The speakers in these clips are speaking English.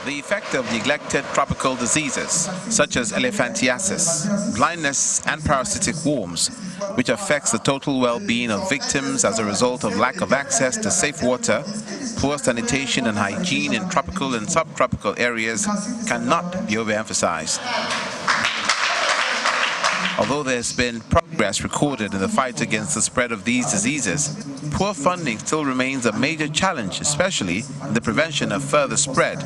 The effect of neglected tropical diseases, such as elephantiasis, blindness and parasitic worms, which affects the total well-being of victims as a result of lack of access to safe water, poor sanitation and hygiene in tropical and subtropical areas, cannot be overemphasized. Although there has been progress recorded in the fight against the spread of these diseases, poor funding still remains a major challenge, especially in the prevention of further spread.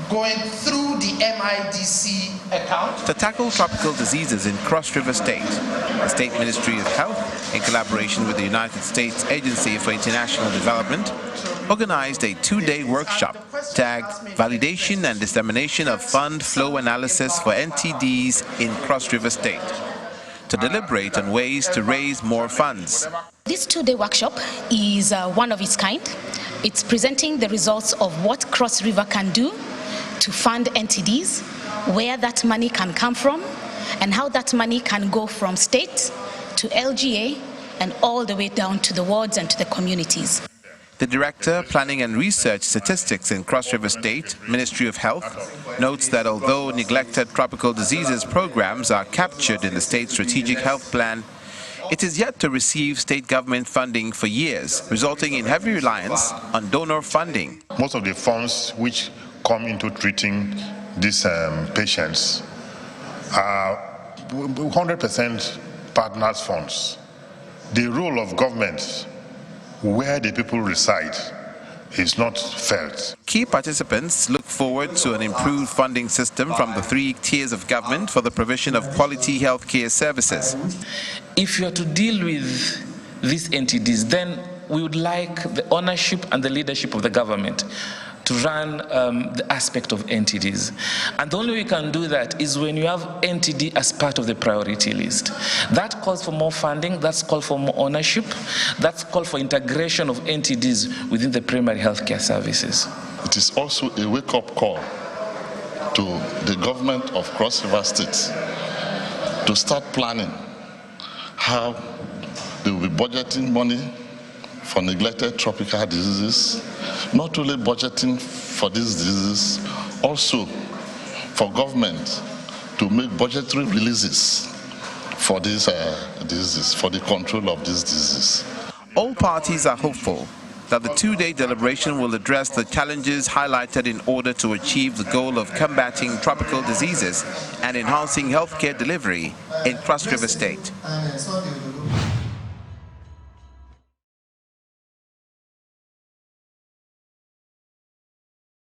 Going through the MIDC account. To tackle tropical diseases in Cross River State, the State Ministry of Health, in collaboration with the United States Agency for International Development, organized a 2-day workshop tagged Validation and Dissemination of Fund Flow Analysis for NTDs in Cross River State, to deliberate on ways to raise more funds. This 2-day workshop is one of its kind. It's presenting the results of what Cross River can do to fund NTDs, where that money can come from, and how that money can go from state to LGA and all the way down to the wards and to the communities. The Director, Planning and Research Statistics in Cross River State, Ministry of Health, notes that although neglected tropical diseases programs are captured in the state's strategic health plan, it is yet to receive state government funding for years, resulting in heavy reliance on donor funding. Most of the funds which come into treating these patients are 100% partners funds. The role of government where the people reside is not felt. Key participants look forward to an improved funding system from the 3 tiers of government for the provision of quality healthcare services. If you are to deal with these entities, then we would like the ownership and the leadership of the government to run the aspect of entities. And the only way you can do that is when you have NTD as part of the priority list. That calls for more funding, that's called for more ownership, that's called for integration of NTDs within the primary healthcare services. It is also a wake-up call to the government of Cross River State to start planning how they will be budgeting money for neglected tropical diseases, not only budgeting for these diseases, also for government to make budgetary releases for these diseases, for the control of these diseases. All parties are hopeful that the 2-day deliberation will address the challenges highlighted in order to achieve the goal of combating tropical diseases and enhancing healthcare delivery in Cross River State.